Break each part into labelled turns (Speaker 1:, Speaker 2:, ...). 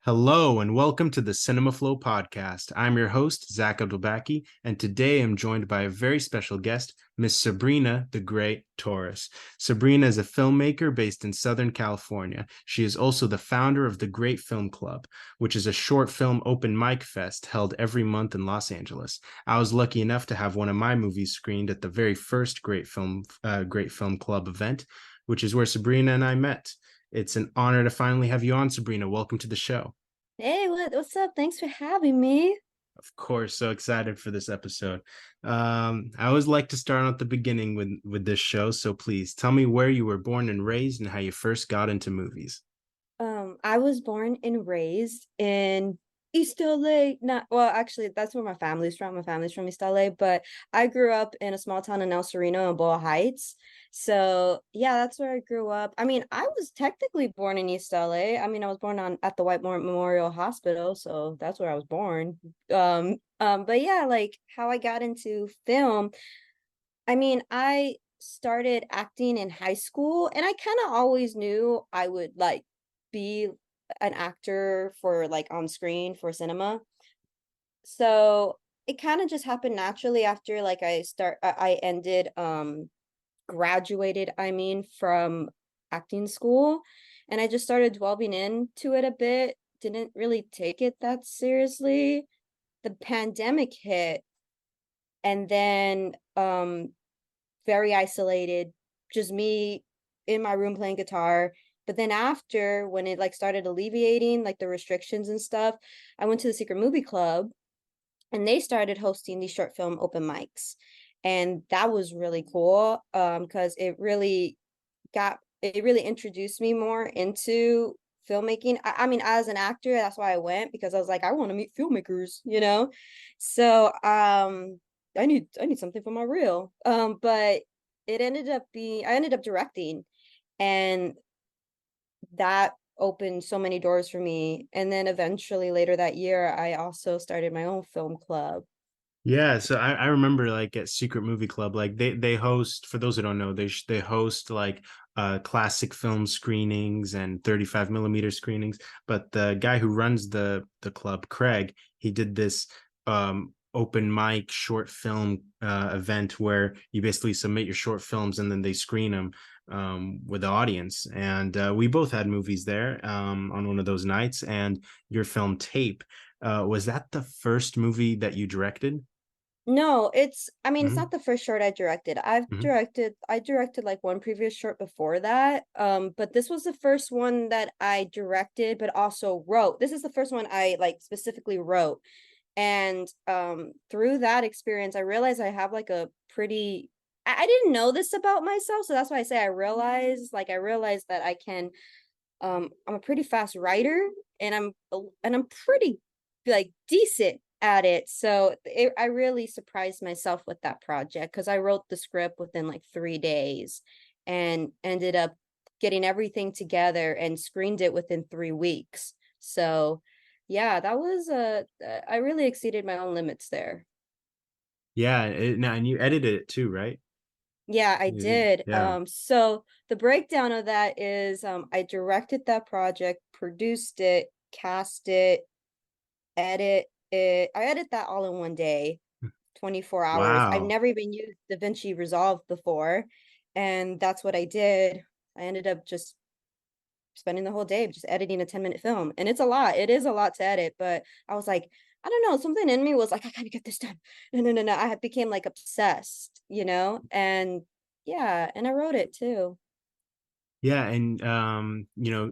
Speaker 1: Hello and welcome to the Cinema Flow podcast. I'm your host, Zach Abdulbaki, and today I'm joined by a very special guest, Miss Sabrina the Great Torres. Sabrina is a filmmaker based in Southern California. She is also the founder of the Great Film Club, which is a short film open mic fest held every month in Los Angeles. I was lucky enough to have one of my movies screened at the very first Great Film Club event, which is where Sabrina and I met. It's an honor to finally have you on, Sabrina. Welcome to the show.
Speaker 2: Hey, what's up? Thanks for having me.
Speaker 1: Of course, so excited for this episode. I always like to start at the beginning with this show, so please tell me where you were born and raised and how you first got into movies.
Speaker 2: I was born and raised in East LA. Not well, actually, that's where my family's from. My family's from East LA, but I grew up in a small town in El Sereno in Boa Heights. So yeah, that's where I grew up. I mean, I was technically born in East LA. I mean, I was born on at the Whitemore Memorial Hospital, so that's where I was born. But yeah, like how I got into film. I mean, I started acting in high school and I kind of always knew I would like be an actor for like on screen for cinema. So it kind of just happened naturally after like I ended graduated I mean from acting school, and I just started delving into it a bit. Didn't really take it that seriously. The pandemic hit, and then very isolated, just me in my room playing guitar. But then after, when it like started alleviating like the restrictions and stuff, I went to the Secret Movie Club and they started hosting these short film open mics. And that was really cool because it really introduced me more into filmmaking. I mean, as an actor, that's why I went, because I was like, I want to meet filmmakers, you know? So I need something for my reel. But it ended up being I ended up directing, and that opened so many doors for me. And then eventually later that year, I also started my own film club.
Speaker 1: Yeah, so I remember like at Secret Movie Club, like they host, for those who don't know, they host like classic film screenings and 35 millimeter screenings. But the guy who runs the club, Craig, he did this open mic short film event where you basically submit your short films and then they screen them with the audience. And we both had movies there on one of those nights. And your film Tape, was that the first movie that you directed?
Speaker 2: No, I mean, it's
Speaker 1: Hmm.
Speaker 2: not the first short I directed.
Speaker 1: Hmm.
Speaker 2: I directed like one previous short before that. But this was the first one that I directed, but also wrote. This is the first one I like specifically wrote. And through that experience, I realized I have like a pretty I didn't know this about myself, so that's why I say I realized that I'm a pretty fast writer, and I'm pretty like decent at it. So I really surprised myself with that project because I wrote the script within like 3 days and ended up getting everything together and screened it within 3 weeks. So yeah, that was I really exceeded my own limits there.
Speaker 1: Yeah, now and you edited it too, right?
Speaker 2: Yeah, I did.
Speaker 1: Yeah.
Speaker 2: So the breakdown of that is I directed that project, produced it, cast it, edit it. I edit that all in one day, 24 hours. I've
Speaker 1: Wow.
Speaker 2: never even used DaVinci Resolve before, and that's what I did. I ended up just spending the whole day just editing a 10-minute film. And it's a lot. It is a lot to edit, but I was like, I don't know, something in me was like, I gotta get this done. No, no, no, no. I became like obsessed, you know? And yeah, and I wrote it too.
Speaker 1: Yeah, and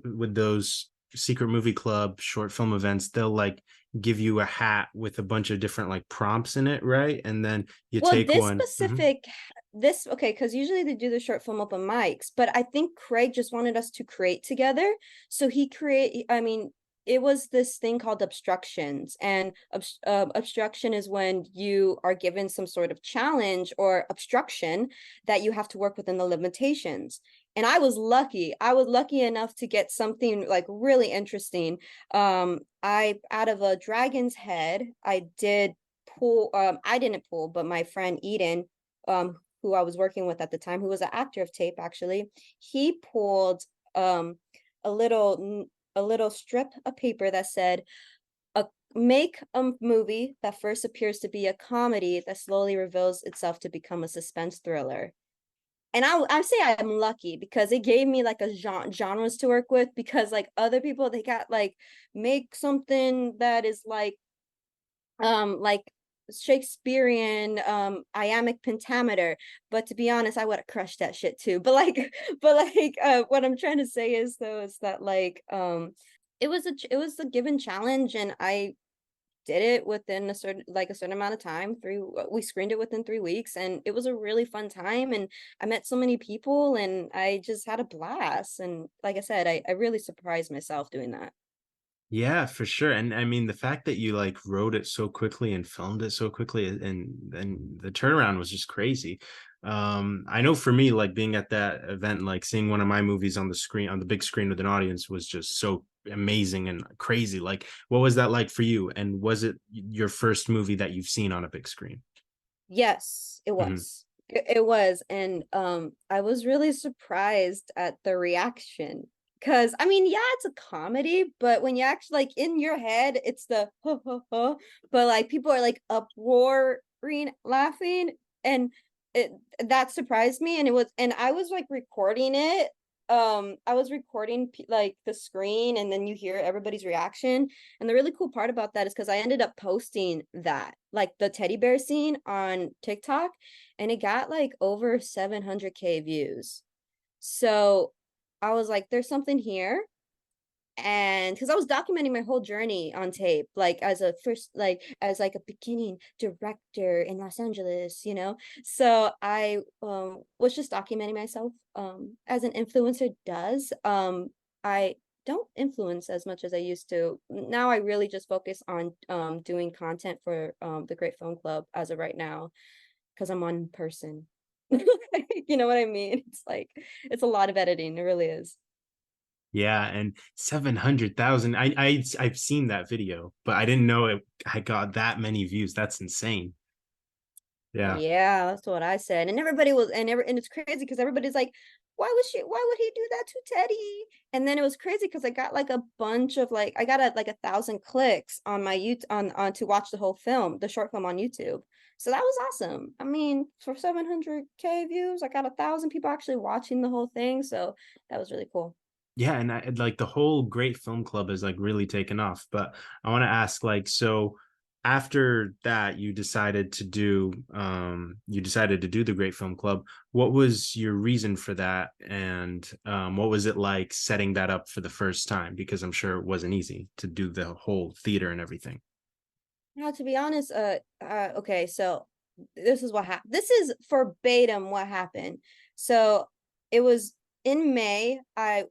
Speaker 1: with those secret movie club short film events, they'll like give you a hat with a bunch of different like prompts in it, right? And then you
Speaker 2: Well,
Speaker 1: take
Speaker 2: this
Speaker 1: one. Mhm.
Speaker 2: specific, this, okay, because usually they do the short film open mics, but I think Craig just wanted us to create together. So I mean, it was this thing called obstructions. And obstruction is when you are given some sort of challenge or obstruction that you have to work within the limitations. And I was lucky. I was lucky enough to get something like really interesting. Out of a dragon's head, I didn't pull, but my friend Eden, who I was working with at the time, who was an actor of Tape actually, he pulled um a little a little strip of paper that said, make a movie that first appears to be a comedy that slowly reveals itself to become a suspense thriller. And I say I'm lucky because it gave me like a genres to work with, because like other people, they got like, make something that is like Shakespearean iambic pentameter. But to be honest, I would have crushed that shit too. But like what I'm trying to say is though is that like it was a given challenge, and I did it within a certain amount of time. We screened it within 3 weeks, and it was a really fun time, and I met so many people, and I just had a blast. And like I said, I really surprised myself doing that.
Speaker 1: Yeah, for sure. And I mean, the fact that you like wrote it so quickly and filmed it so quickly, and the turnaround was just crazy. I know for me, like being at that event, like seeing one of my movies on the screen, on the big screen with an audience, was just so amazing and crazy. Like, what was that like for you? And was it your first movie that you've seen on a big screen?
Speaker 2: Yes, it
Speaker 1: Hmm.
Speaker 2: was. It was. And I was really surprised at the reaction. Cause I mean, yeah, it's a comedy, but when you actually like in your head, it's the ho ho ho, but like people are like uproaring laughing, and it that surprised me. And it was, and I was like recording it. I was recording like the screen, and then you hear everybody's reaction. And the really cool part about that is because I ended up posting that, like the teddy bear scene on TikTok, and it got like over 700K views. So I was like, there's something here. And because I was documenting my whole journey on tape, like as a first, like as like a beginning director in Los Angeles, you know. So I was just documenting myself as an influencer does. I don't influence as much as I used to. Now I really just focus on doing content for the Great Film Club as of right now, because I'm one person. You know what I mean? It's like it's a lot of editing, it really is.
Speaker 1: Yeah, and 700,000. I've seen that video, but I didn't know it I got that many views. That's insane. Yeah.
Speaker 2: Yeah, that's what I said. And everybody was, and it's crazy because everybody's like, why would he do that to Teddy? And then it was crazy because I got like a bunch of like, I got like 1,000 clicks on my YouTube on to watch the whole film, the short film on YouTube. So that was awesome. I mean, for 700K views, I got 1,000 people actually watching the whole thing. So that was really cool.
Speaker 1: Yeah, and like the whole Great Film Club is like really taken off. But I want to ask, like, so after that, you decided to do the Great Film Club. What was your reason for that? And what was it like setting that up for the first time? Because I'm sure it wasn't easy to do the whole theater and everything.
Speaker 2: Now, to be honest, okay, so this is what happened. This is verbatim what happened. So it was in May. I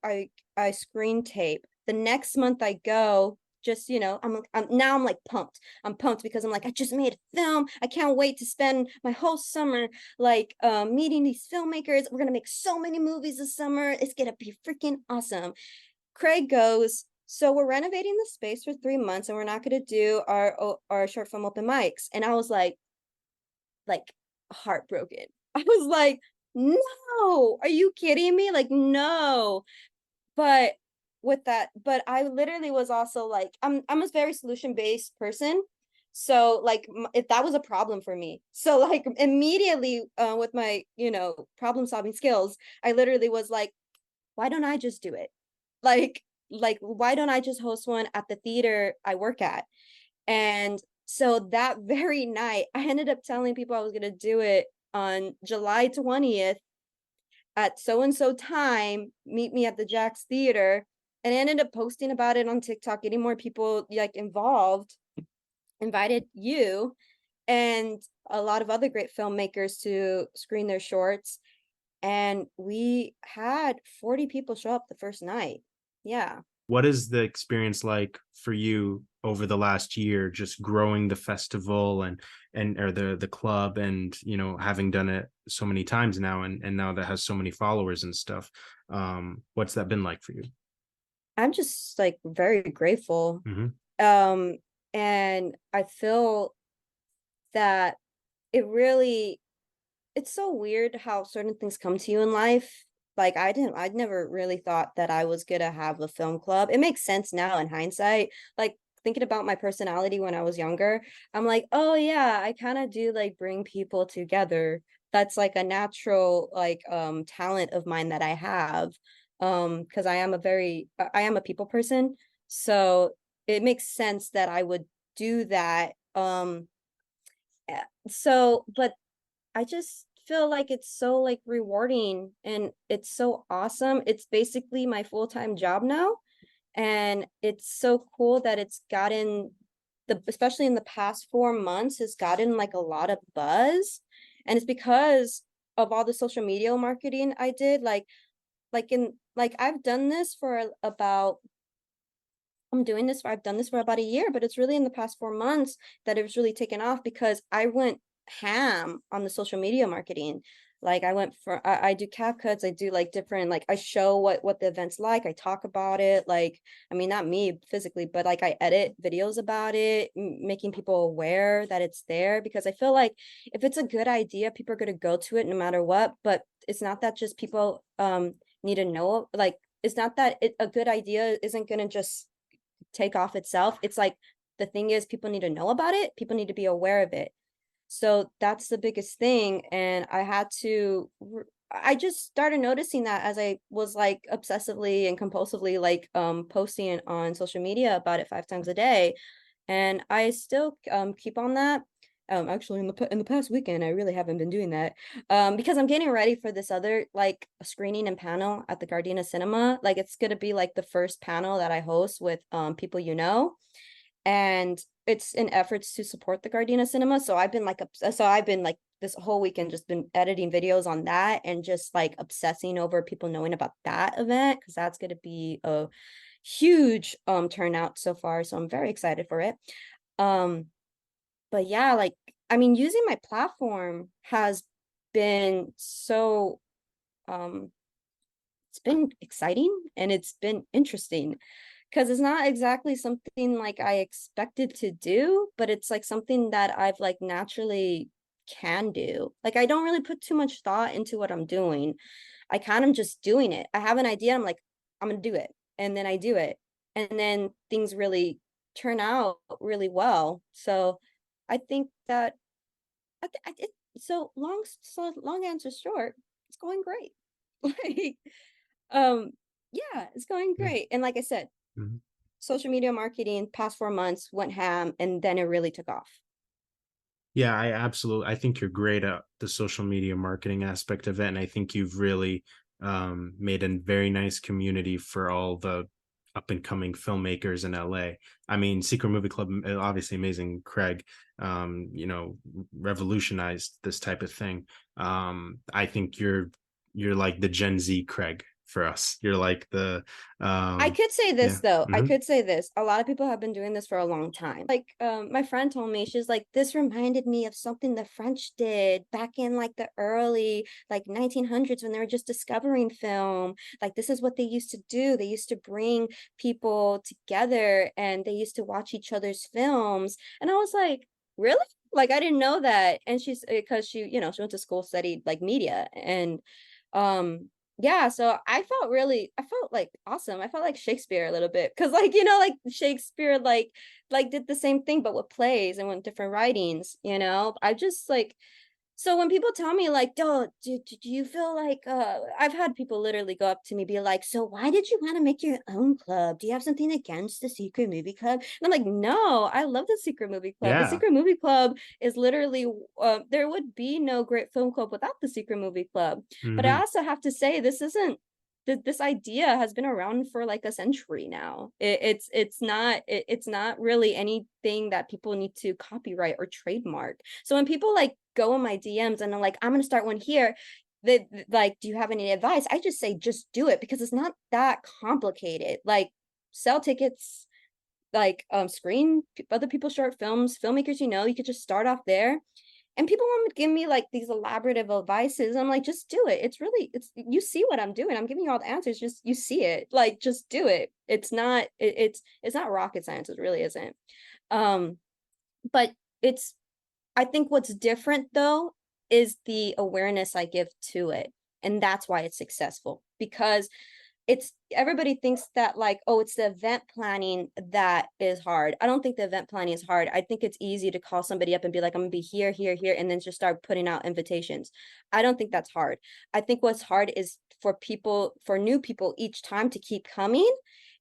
Speaker 2: screen tape. The next month I go. Just I'm like pumped. I'm pumped because I'm like I just made a film. I can't wait to spend my whole summer like meeting these filmmakers. We're gonna make so many movies this summer. It's gonna be freaking awesome. Craig goes, so we're renovating the space for 3 months, and we're not going to do our short film open mics. And I was like heartbroken. I was like, no, are you kidding me? Like, no. But with that, but I literally was also like, I'm a very solution based person. So like, if that was a problem for me, so like immediately with my problem solving skills, I literally was like, why don't I just do it? Like, why don't I just host one at the theater I work at? And so that very night, I ended up telling people I was gonna do it on July 20th at so and so time. Meet me at the Jack's Theater, and I ended up posting about it on TikTok, getting more people like involved. Invited you and a lot of other great filmmakers to screen their shorts, and we had 40 people show up the first night. Yeah.
Speaker 1: What is the experience like for you over the last year, just growing the festival and or the club, and having done it so many times now, and now that has so many followers and stuff? What's that been like for you?
Speaker 2: I'm just like very grateful.
Speaker 1: Hmm.
Speaker 2: Um, and I feel that it really, it's so weird how certain things come to you in life. Like I'd never really thought that I was gonna have a film club. It makes sense now in hindsight. Like thinking about my personality when I was younger, I'm like, oh yeah, I kind of do like bring people together. That's like a natural like talent of mine that I have. Because I am a people person. So it makes sense that I would do that. But I just feel like it's so like rewarding and it's so awesome. It's basically my full-time job now. And it's so cool that it's gotten especially in the past 4 months, has gotten like a lot of buzz. And it's because of all the social media marketing I did. I've done this for about I've done this for about a year, but it's really in the past 4 months that it was really taken off because I went ham on the social media marketing. Like I do cap cuts, I do like different, like I show what the event's like, I talk about it, like, I mean, not me physically, but like I edit videos about it, making people aware that it's there because I feel like if it's a good idea, people are going to go to it no matter what. But it's not that just people need to know, like, it's not that a good idea isn't going to just take off itself. It's like the thing is people need to know about it. People need to be aware of it. So that's the biggest thing. And I just started noticing that as I was like obsessively and compulsively like posting on social media about it 5 times a day. And I still keep on that. Actually, in the past weekend, I really haven't been doing that because I'm getting ready for this other like screening and panel at the Gardena Cinema. Like it's gonna be like the first panel that I host with people and it's in efforts to support the Gardena Cinema. So I've been like this whole weekend just been editing videos on that and just like obsessing over people knowing about that event because that's gonna be a huge turnout so far. So I'm very excited for it. Um but yeah, like I mean, using my platform has been so um it's been exciting and it's been interesting because it's not exactly something like I expected to do, but it's like something that I've like naturally can do. Like I don't really put too much thought into what I'm doing. I kind of just doing it. I have an idea, I'm like, I'm gonna do it. And then I do it. And then things really turn out really well. So I think that so long answer short, it's going great. Like um yeah, it's going
Speaker 1: Yeah.
Speaker 2: great. And like I said,
Speaker 1: Mhm.
Speaker 2: social media marketing past 4 months went ham and then it really took off.
Speaker 1: Yeah, I think you're great at the social media marketing aspect of it. And I think you've really made a very nice community for all the up and coming filmmakers in LA. I mean, Secret Movie Club, obviously amazing. Craig, revolutionized this type of thing. I think you're like the Gen Z Craig for us. You're like the
Speaker 2: I
Speaker 1: um,
Speaker 2: could say this
Speaker 1: yeah.
Speaker 2: though. I
Speaker 1: Hmm.
Speaker 2: could say this. A lot of people have been doing this for a long time. Like my friend told me, she's like, this reminded me of something the French did back in like the early like 1900s when they were just discovering film. Like this is what they used to do. They used to bring people together and they used to watch each other's films. And I was like, really? Like I didn't know that. And she's because she went to school, studied like media and um yeah, so I felt like awesome. I felt like Shakespeare a little bit because like Shakespeare like did the same thing but with plays and with different writings. I just like so when people tell me like, do you feel like I've had people literally go up to me be like, so why did you want to make your own club? Do you have something against the secret movie club? And I'm like, no, I love the secret movie club. The
Speaker 1: Yeah.
Speaker 2: secret movie club is literally there would be no great film club without the secret movie club. But I
Speaker 1: Hmm.
Speaker 2: also have to say this idea has been around for like a century now. It's not really anything that people need to copyright or trademark. So when people like go in my DMs and I'm like, I'm gonna start one here, they like, do you have any advice? I just say just do it because it's not that complicated. Like sell tickets, like screen other people's short films, filmmakers you could just start off there and people want to give me like these elaborative advices. I'm like, just do it. It's you see what I'm doing. I'm giving you all the answers. Just you see it. Like, just do it. It's not rocket science. It really isn't. Um, but it's I think what's different though is the awareness I give to it. And that's why it's successful, because it's everybody thinks that like, oh, it's the event planning that is hard. I don't think the event planning is hard. I think it's easy to call somebody up and be like, I'm gonna be here, here, here, and then just start putting out invitations. I don't think that's hard. I think what's hard is for people, for new people each time, to keep coming,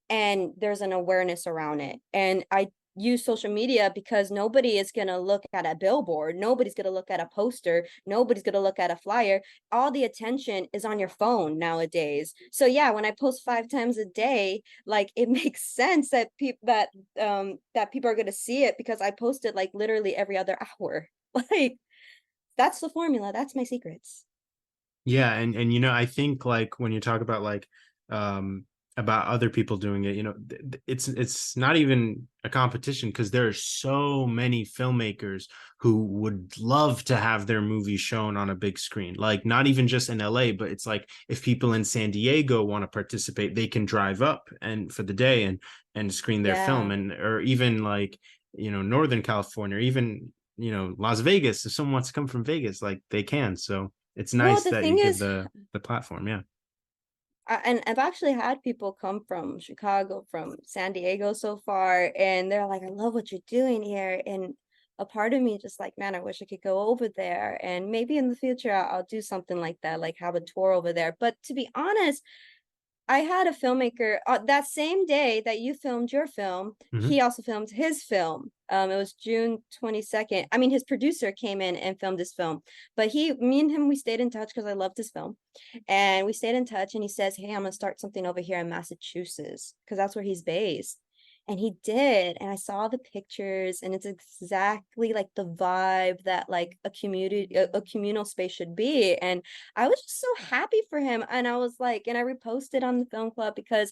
Speaker 2: and there's an awareness around it. And I use social media because nobody is going to look at a billboard, nobody's going to look at a poster, nobody's going to look at a flyer. All the attention is on your phone nowadays. So yeah, when I post 5 times a day, like it makes sense that people that people are going to see it, because I post it like literally every other hour. Like that's the formula, that's my secrets.
Speaker 1: Yeah, and I think like when you talk um about other people doing it, it's not even a competition because there are so many filmmakers who would love to have their movie shown on a big screen. Like not even just in LA, but it's like if people in San Diego want to participate, they can drive up and for the day and screen their film,
Speaker 2: Yeah.
Speaker 1: and or even like, Northern California, or even, Las Vegas, if someone wants to come from Vegas, like they can. So it's
Speaker 2: Well,
Speaker 1: nice
Speaker 2: the
Speaker 1: that you
Speaker 2: thing
Speaker 1: give
Speaker 2: is,
Speaker 1: the platform. Yeah.
Speaker 2: and I've actually had people come from Chicago, from San Diego so far, and they're like, I love what you're doing here. And a part of me just like, man, I wish I could go over there. And maybe in the future, I'll do something like that, like have a tour over there. But to be honest, I had a filmmaker that same day that you filmed your film,
Speaker 1: Hmm.
Speaker 2: he also filmed his film. It was June 22nd. I mean, his producer came in and filmed his film, but me and him, we stayed in touch because I loved his film. And we stayed in touch, and he says, hey, I'm gonna start something over here in Massachusetts, because that's where he's based. And he did, and I saw the pictures, and it's exactly like the vibe that like a community, a communal space should be. And I was just so happy for him. And I was like, and I reposted on the film club, because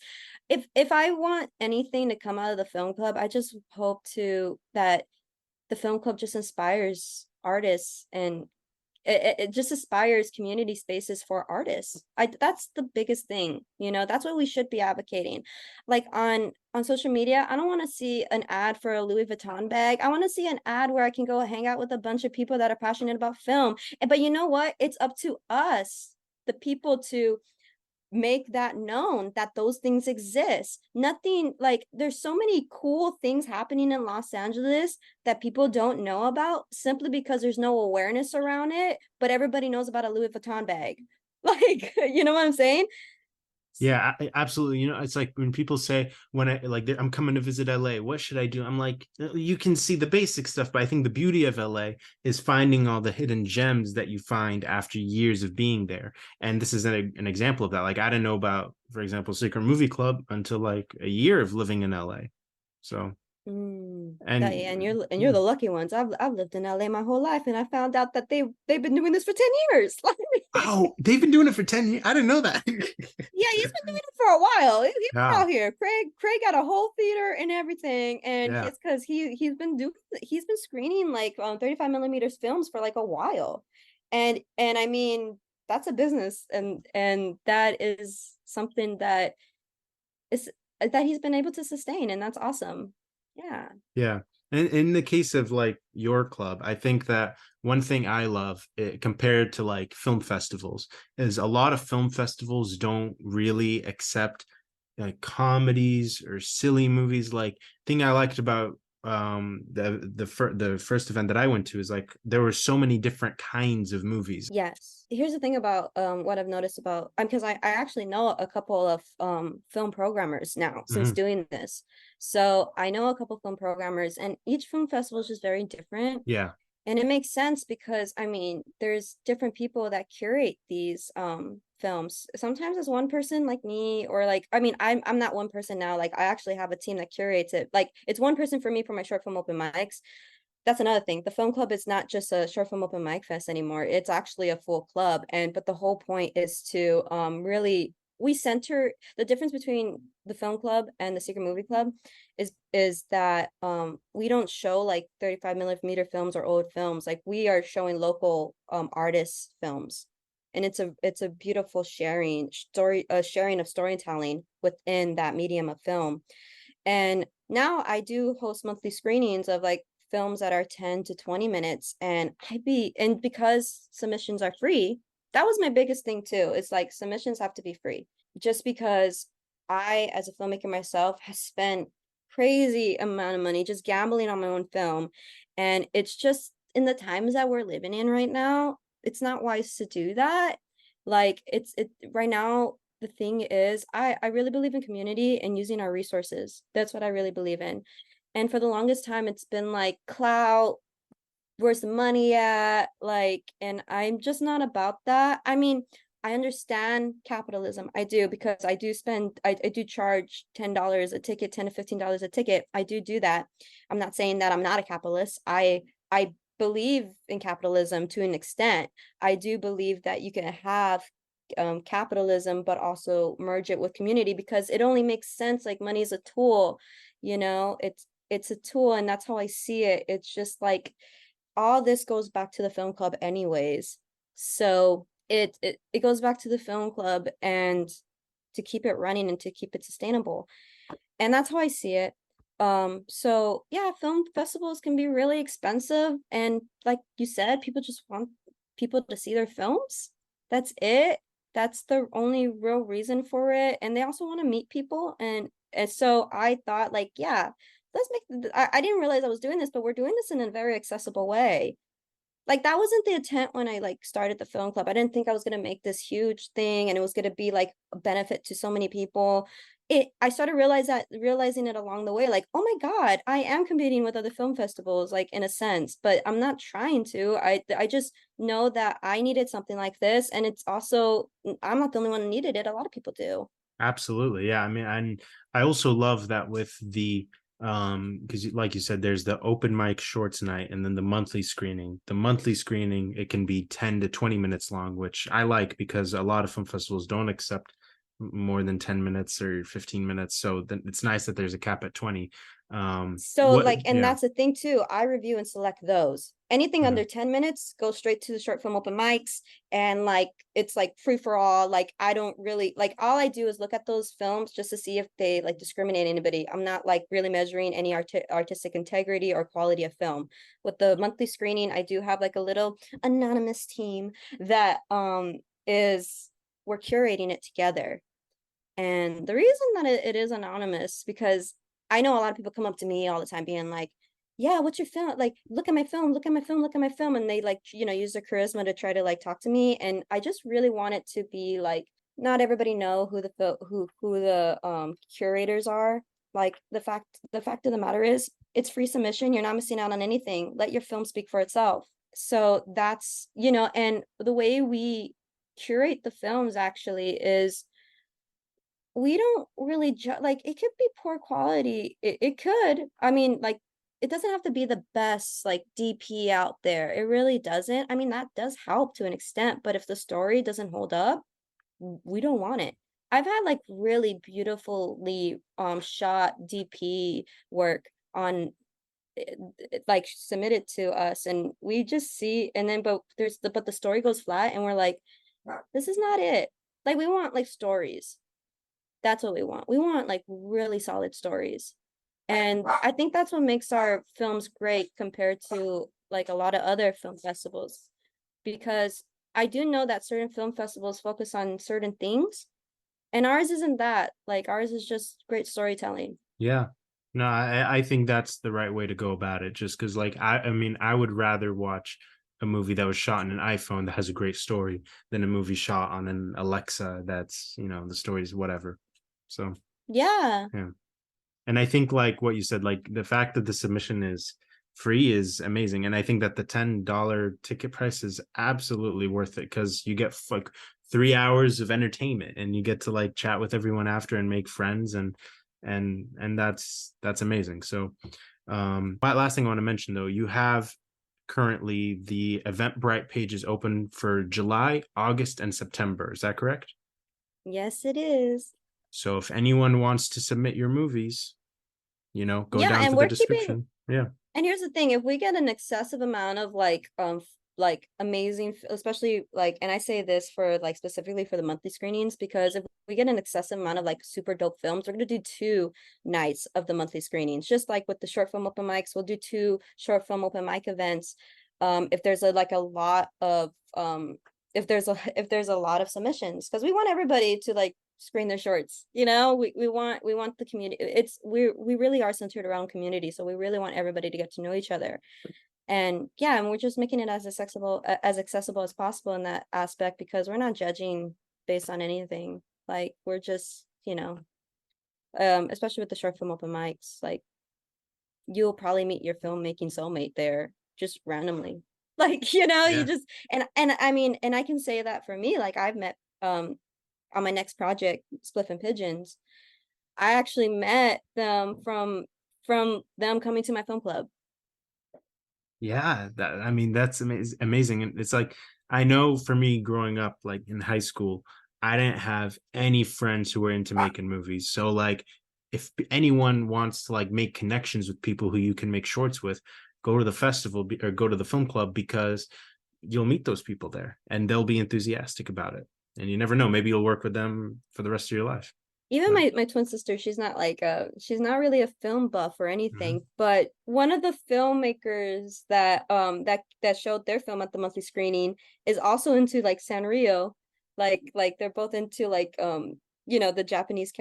Speaker 2: if I want anything to come out of the film club, I just hope to that the film club just inspires artists, and it just aspires community spaces for artists. That's the biggest thing, that's what we should be advocating. Like on social media, I don't want to see an ad for a Louis Vuitton bag. I want to see an ad where I can go hang out with a bunch of people that are passionate about film. But you know what, it's up to us, the people, to make that known that those things exist. Nothing like, there's so many cool things happening in Los Angeles that people don't know about simply because there's no awareness around it, but everybody knows about a Louis Vuitton bag. Like, you know what I'm saying?
Speaker 1: Yeah, absolutely. It's like when people say when I'm coming to visit LA, what should I do? I'm like, you can see the basic stuff, but I think the beauty of LA is finding all the hidden gems that you find after years of being there. And this is an example of that. Like I didn't know about, for example, Secret Movie Club until like a year of living in LA. So,
Speaker 2: And
Speaker 1: and
Speaker 2: you're
Speaker 1: yeah.
Speaker 2: the lucky ones. I've lived in LA my whole life, and I found out that they've been doing this for 10 years.
Speaker 1: Oh, they've been doing it for 10 years. I didn't know that.
Speaker 2: Yeah, he's been doing it for a while. He's been
Speaker 1: Yeah.
Speaker 2: out here. Craig got a whole theater and everything, and
Speaker 1: Yeah.
Speaker 2: it's because he's been screening like 35 millimeters films for like a while, and I mean that's a business, and that is something is that he's been able to sustain, and that's awesome. Yeah.
Speaker 1: Yeah. And in the case of like your club, I think that one thing I love compared to like film festivals is a lot of film festivals don't really accept like comedies or silly movies. Like thing I liked about the first event that I went to is like there were so many different kinds of movies.
Speaker 2: Yes. Here's the thing about what I've noticed about, because I actually know a couple of film programmers now since
Speaker 1: Mhm.
Speaker 2: doing this. So I know a couple film programmers, and each film festival is just very different.
Speaker 1: Yeah.
Speaker 2: And it makes sense because I mean, there's different people that curate these films. Sometimes it's one person like me, or like, I mean, I'm not one person now. Like I actually have a team that curates it. Like it's one person for me for my short film open mics. That's another thing. The film club is not just a short film open mic fest anymore. It's actually a full club. And but the whole point is to really, we center the difference between the film club and the secret movie club is that we don't show like 35 millimeter films or old films. Like we are showing local artists films. And it's a beautiful sharing of storytelling within that medium of film. And now I do host monthly screenings of like films that are 10 to 20 minutes, and because submissions are free, that was my biggest thing too. It's like submissions have to be free. Just because I, as a filmmaker myself, has spent crazy amount of money just gambling on my own film. And it's just in the times that we're living in right now, it's not wise to do that. Like it right now, the thing is, I really believe in community and using our resources. That's what I really believe in. And for the longest time, it's been like clout, where's the money at? Like, and I'm just not about that. I mean, I understand capitalism. I do because I do charge $10 a ticket, $10 to $15 a ticket. I do that. I'm not saying that I'm not a capitalist. I believe in capitalism to an extent. I do believe that you can have capitalism, but also merge it with community because it only makes sense. Like money is a tool, it's a tool, and that's how I see it. It's just like all this goes back to the film club anyways. So it goes back to the film club and to keep it running and to keep it sustainable. And that's how I see it. So yeah, film festivals can be really expensive. And like you said, people just want people to see their films. That's it. That's the only real reason for it. And they also want to meet people. And so I thought, like, yeah, let's make, I didn't realize I was doing this, but we're doing this in a very accessible way. Like that wasn't the intent when I like started the film club. I didn't think I was going to make this huge thing and it was going to be like a benefit to so many people. I started realizing it along the way, like, oh my God, I am competing with other film festivals, like in a sense, but I'm not trying to. I just know that I needed something like this. And it's also, I'm not the only one who needed it. A lot of people do.
Speaker 1: Absolutely. Yeah. I mean, and I also love that with the because like you said, there's the open mic shorts night and then the monthly screening. The monthly screening, it can be 10 to 20 minutes long, which I like because a lot of film festivals don't accept more than 10 minutes or 15 minutes. So then it's nice that there's a cap at 20.
Speaker 2: So
Speaker 1: What
Speaker 2: like, and
Speaker 1: yeah.
Speaker 2: that's the thing too. I review and select those. Anything under
Speaker 1: Mhm.
Speaker 2: 10 minutes goes straight to the short film open mics. And like it's like free for all. Like I don't really like all I do is look at those films just to see if they like discriminate anybody. I'm not like really measuring any artistic integrity or quality of film. With the monthly screening, I do have like a little anonymous team that is we're curating it together. And the reason that it is anonymous, because I know a lot of people come up to me all the time being like, yeah, what's your film? Like, look at my film, look at my film, look at my film. And they like, use their charisma to try to like talk to me. And I just really want it to be like, not everybody know who the curators are. Like the fact of the matter is it's free submission. You're not missing out on anything. Let your film speak for itself. So that's, and the way we curate the films actually is we don't really like it could be poor quality. It could. I mean, like it doesn't have to be the best like DP out there. It really doesn't. I mean, that does help to an extent, but if the story doesn't hold up, we don't want it. I've had like really beautifully shot DP work on like submitted to us and we just see and then but the story goes flat and we're like this is not it. Like we want like stories. That's what we want. We want like really solid stories. And I think that's what makes our films great compared to like a lot of other film festivals. Because I do know that certain film festivals focus on certain things, and ours isn't that. Like ours is just great storytelling.
Speaker 1: Yeah. No, I think that's the right way to go about it. Just because, like, I mean, I would rather watch a movie that was shot on an iPhone that has a great story than a movie shot on an Alexa that's, the story's whatever. So,
Speaker 2: Yeah.
Speaker 1: yeah. And I think, like what you said, like the fact that the submission is free is amazing. And I think that the $10 ticket price is absolutely worth it because you get like 3 hours of entertainment and you get to like chat with everyone after and make friends and that's amazing. So last thing I want to mention though, you have currently the Eventbrite pages open for July, August, and September. Is that correct?
Speaker 2: Yes, it is.
Speaker 1: So if anyone wants to submit your movies, go
Speaker 2: Yeah,
Speaker 1: down to
Speaker 2: and
Speaker 1: the
Speaker 2: we're keeping
Speaker 1: description. Yeah.
Speaker 2: and here's the thing, if we get an excessive amount of like amazing, especially like, and I say this for like specifically for the monthly screenings, because if we get an excessive amount of like super dope films, we're gonna do 2 nights of the monthly screenings. Just like with the short film open mics, we'll do 2 short film open mic events. If there's like a lot of if there's a lot of submissions, because we want everybody to like screen their shorts, you know, we want the community, we really are centered around community, so we really want everybody to get to know each other. And yeah, and we're just making it as accessible as possible in that aspect, because we're not judging based on anything. Like we're just, you know, especially with the short film open mics, like you'll probably meet your filmmaking soulmate there just randomly. Like, you know, you
Speaker 1: Yeah.
Speaker 2: just, and I mean, and I can say that for me, like I've met on my next project, Spliff and Pigeons, I actually met them from them coming to my film club.
Speaker 1: Yeah, that, I mean, that's amazing. And it's like, I know for me growing up, like in high school, I didn't have any friends who were into making movies. So like, if anyone wants to like make connections with people who you can make shorts with, go to the festival or go to the film club, because you'll meet those people there and they'll be enthusiastic about it. And you never know, maybe you'll work with them for the rest of your life.
Speaker 2: Even
Speaker 1: But
Speaker 2: my twin sister, she's not like she's not really a film buff or
Speaker 1: mhm.
Speaker 2: anything, but one of the filmmakers that that showed their film at the monthly screening is also into like Sanrio. Like they're both into like you know, the Japanese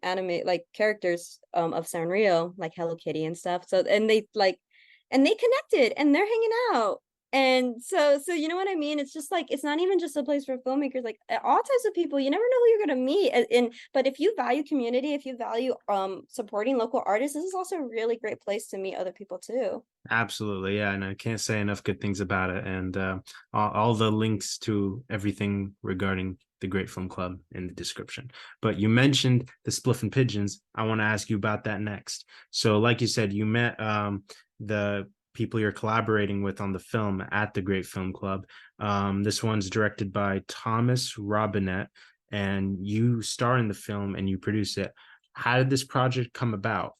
Speaker 2: anime like characters of Sanrio, like Hello Kitty and stuff. So and they like, and they connected and they're hanging out. And so you know what I mean? It's just like, it's not even just a place for filmmakers, like all types of people. You never know who you're gonna meet. And but if you value community, if you value supporting local artists, this is also a really great place to meet other people too.
Speaker 1: Absolutely, yeah, and I can't say enough good things about it. And all the links to everything regarding the Great Film Club in the description. But you mentioned the Spliff and Pigeons. I want to ask you about that next. So, like you said, you met the people you're collaborating with on the film at the Great Film Club. This one's directed by Thomas Robinette, and you star in the film and you produce it. How did this project come about?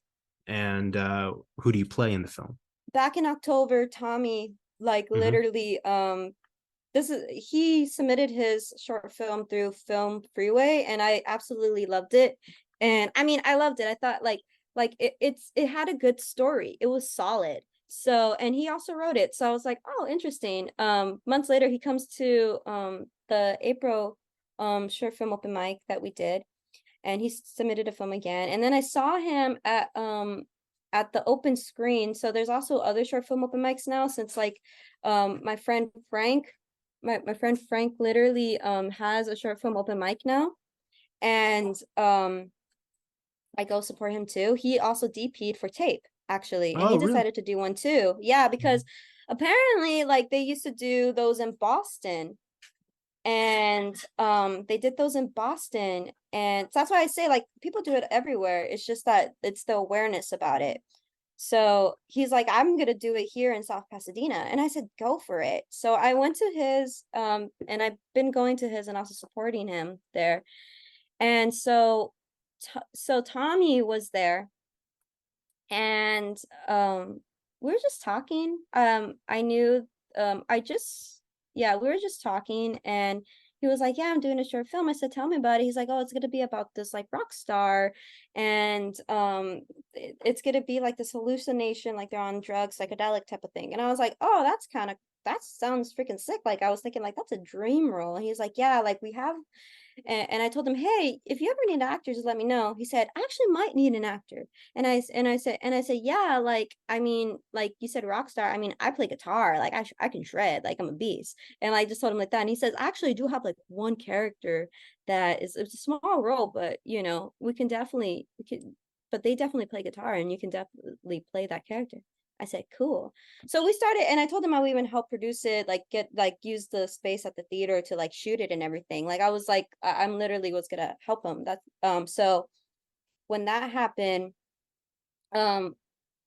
Speaker 1: And who do you play in the film?
Speaker 2: Back in October, Tommy like
Speaker 1: Hmm.
Speaker 2: literally this is he submitted his short film through Film Freeway, and I absolutely loved it. And I mean, I loved it. I thought like it had a good story. It was solid. So, and he also wrote it. So I was like, oh, interesting. Months later he comes to the April short film open mic that we did, and he submitted a film again. And then I saw him at the open screen. So there's also other short film open mics now, since like my friend Frank, my friend Frank literally has a short film open mic now. And I go support him too. He also DP'd for tape, actually, and he
Speaker 1: Oh, really?
Speaker 2: decided to do one too. Yeah, because apparently like they used to do those in Boston, and they did those in Boston, and so that's why I say like people do it everywhere. It's just that it's the awareness about it. So he's like, I'm gonna do it here in South Pasadena, and I said, go for it. So I went to his and I've been going to his and also supporting him there. And so Tommy was there, and we were just talking. I knew I just yeah, we were just talking, and he was like, yeah, I'm doing a short film. I said, tell me about it. He's like, oh, it's gonna be about this like rock star, and it's gonna be like this hallucination, like they're on drugs, psychedelic type of thing. And I was like, oh, that sounds freaking sick. Like I was thinking like that's a dream role. And he's like, yeah, like we have, and I told him, hey, if you ever need actors, just let me know. He said, I actually might need an actor. And I said, yeah, like, I mean, like you said, rock star. I mean, I play guitar. Like I can shred. Like I'm a beast. And I just told him like that. And he says, I actually do have like one character that is, it's a small role, but you know, we can, but they definitely play guitar, and you can definitely play that character. I said, cool. So we started, and I told him I would even help produce it, like get like use the space at the theater to like shoot it and everything. Like I was like, I'm literally was gonna help him. That's so when that happened, um,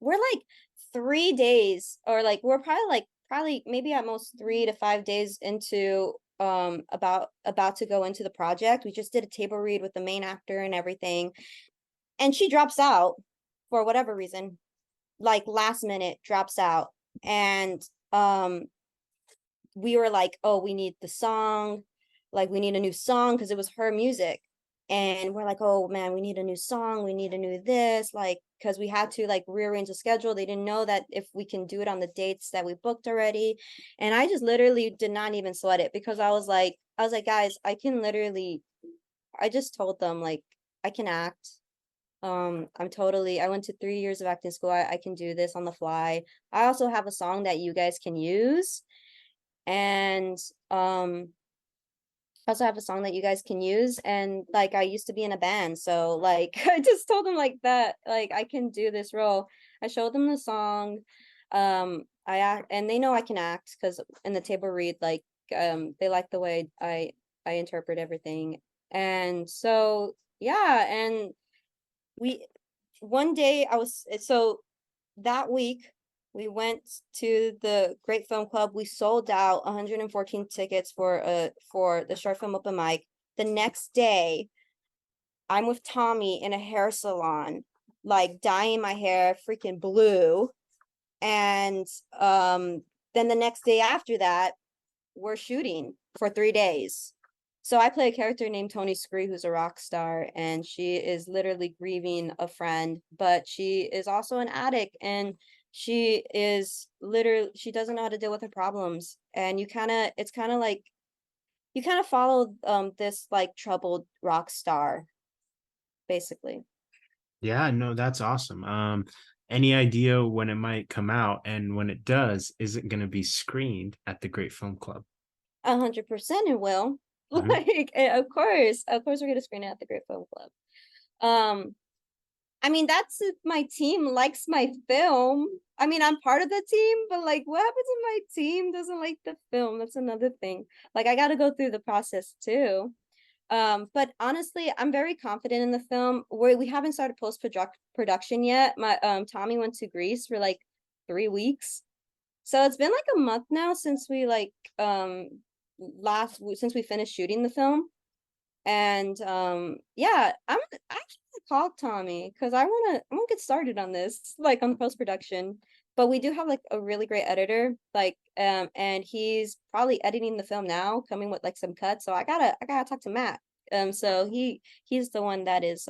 Speaker 2: we're like 3 days, or like we're probably maybe at most 3 to 5 days into about to go into the project. We just did a table read with the main actor and everything, and she drops out for whatever reason, like last minute drops out. And we were like, oh, we need the song, like we need a new song, because it was her music. and we're like, oh man, we need a new song, we need a new this, like, because we had to like rearrange the schedule. They didn't know that if we can do it on the dates that we booked already. And I just literally did not even sweat it because I was like, guys, I can literally, I just told them like I can act. I went to 3 years of acting school. I can do this on the fly. I also have a song that you guys can use. And I also have a song that you guys can use. And like I used to be in a band. So like I just told them like that, like I can do this role. I showed them the song. I act and they know I can act because in the table read, like they like the way I interpret everything. And so yeah, and we one day I was so that week we went to the Great Film Club. We sold out 114 tickets for the short film open mic. The next day, I'm with Tommy in a hair salon, like dyeing my hair freaking blue. And then the next day after that, we're shooting for 3 days. So I play a character named Tony Scree, who's a rock star, and she is literally grieving a friend, but she is also an addict, and she doesn't know how to deal with her problems. And it's kind of like you kind of follow this like troubled rock star, basically.
Speaker 1: Yeah, no, that's awesome. Any idea when it might come out? And when it does, is it going to be screened at the Great Film Club?
Speaker 2: 100% it will.
Speaker 1: Mhm.
Speaker 2: Like, of course, we're gonna screen it at the Great Film Club. Um, I mean, that's if my team likes my film. I mean, I'm part of the team, but like, what happens if my team doesn't like the film? That's another thing. Like, I got to go through the process too. But honestly, I'm very confident in the film. We haven't started production yet. My Tommy went to Greece for like 3 weeks, so it's been like a month now since we like last since we finished shooting the film. And yeah, I'm actually gonna call Tommy because I want to get started on this, like on post production. But we do have like a really great editor, like and he's probably editing the film now, coming with like some cuts. So I gotta talk to Matt. So he's the one that is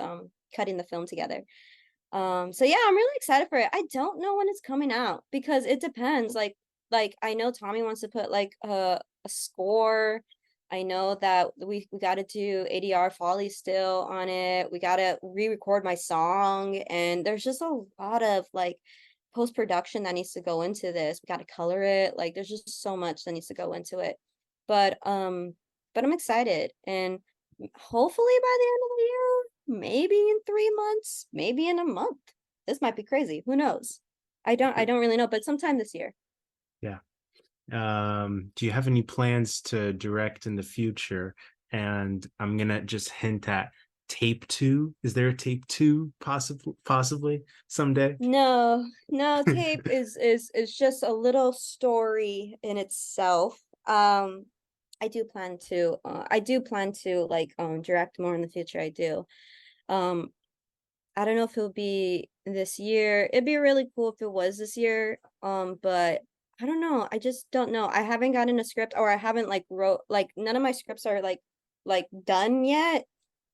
Speaker 2: cutting the film together. So yeah, I'm really excited for it. I don't know when it's coming out because it depends. Like I know Tommy wants to put like a score. I know that we got to do ADR Folly still on it. We got to re-record my song, and there's just a lot of like post production that needs to go into this. We got to color it. Like there's just so much that needs to go into it. But um, but I'm excited, and hopefully by the end of the year, maybe in 3 months, maybe in a month. This might be crazy. Who knows? I don't really know, but sometime this year.
Speaker 1: Yeah. Do you have any plans to direct in the future? And I'm gonna just hint at tape two. Is there a tape two possibly someday?
Speaker 2: No, no, tape is just a little story in itself. I do plan to like direct more in the future. I do. Um, I don't know if it'll be this year. It'd be really cool if it was this year. But I don't know. I just don't know. I haven't gotten a script or I haven't like wrote like none of my scripts are like done yet.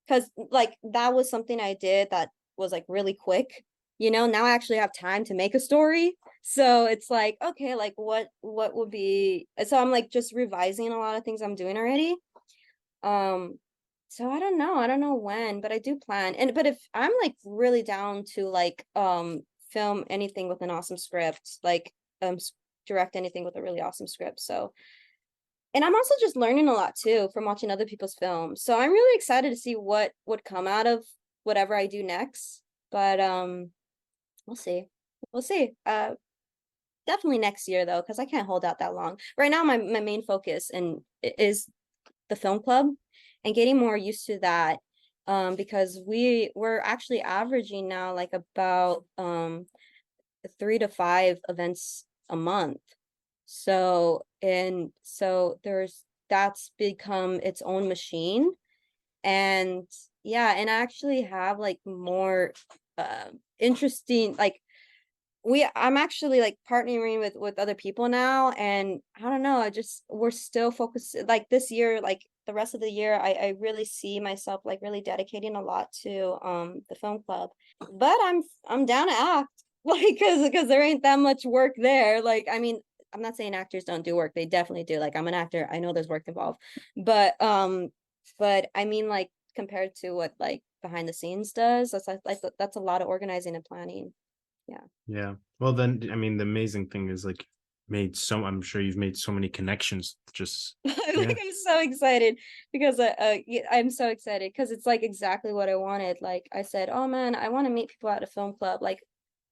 Speaker 2: Cause like that was something I did that was like really quick. Now I actually have time to make a story. So it's like, okay, like what would be so I'm like just revising a lot of things I'm doing already. Um, so I don't know. I don't know when, but I do plan. But if I'm like really down to like film anything with an awesome script, like direct anything with a really awesome script. So and I'm also just learning a lot too from watching other people's films. So I'm really excited to see what would come out of whatever I do next. But we'll see. We'll see. Definitely next year though, because I can't hold out that long. Right now, my main focus and is the film club and getting more used to that. Because we're actually averaging now like about 3 to 5 events a month. So that's become its own machine. And yeah, and I actually have like more interesting like I'm actually like partnering with other people now, and I don't know, I just we're still focused like this year, like the rest of the year, I really see myself like really dedicating a lot to the film club. But I'm down to act. Like because there ain't that much work there. Like I mean, I'm not saying actors don't do work. They definitely do. Like I'm an actor. I know there's work involved. But I mean like compared to what like behind the scenes does, like that's a lot of organizing and planning. Yeah.
Speaker 1: Yeah. Well, then, I mean, the amazing thing is like I'm sure you've made so many connections. Just, yeah.
Speaker 2: Like I'm so excited because yeah, I'm so excited because it's like exactly what I wanted. Like I said, oh man, I want to meet people at a film club. Like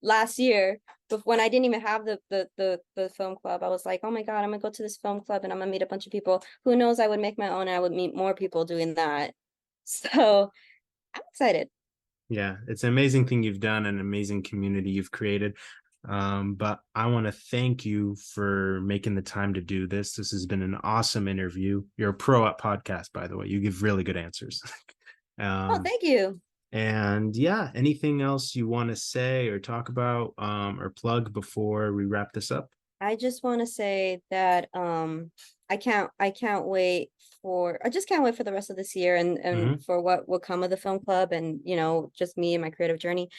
Speaker 2: last year, but when I didn't even have the film club, I was like, oh my God, I'm gonna go to this film club and I'm gonna meet a bunch of people. Who knows? I would make my own and I would meet more people doing that. So I'm excited.
Speaker 1: Yeah. It's an amazing thing you've done, an amazing community you've created. But I want to thank you for making the time to do this. This has been an awesome interview. You're a pro at podcast, by the way. You give really good answers.
Speaker 2: Oh,
Speaker 1: um,
Speaker 2: thank you.
Speaker 1: and yeah, anything else you want to say or talk about or plug before we wrap this up?
Speaker 2: I just want to say that I can't wait for I just can't wait for the rest of this year and
Speaker 1: Hmm.
Speaker 2: for what will come of the film club and you know just me and my creative journey.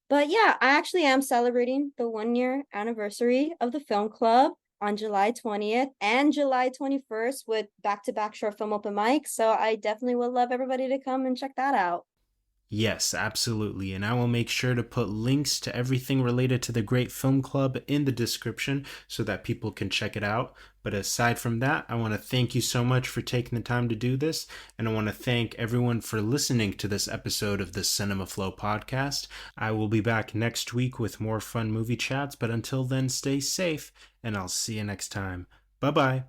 Speaker 2: But yeah, I actually am celebrating the 1 year anniversary of the film club on July 20th and July 21st with back-to-back short film open mics. So I definitely would love everybody to come and check that out.
Speaker 1: Yes, absolutely. And I will make sure to put links to everything related to the Great Film Club in the description so that people can check it out. But aside from that, I want to thank you so much for taking the time to do this. And I want to thank everyone for listening to this episode of the Cinema Flow podcast. I will be back next week with more fun movie chats. But until then, stay safe, and I'll see you next time. Bye bye.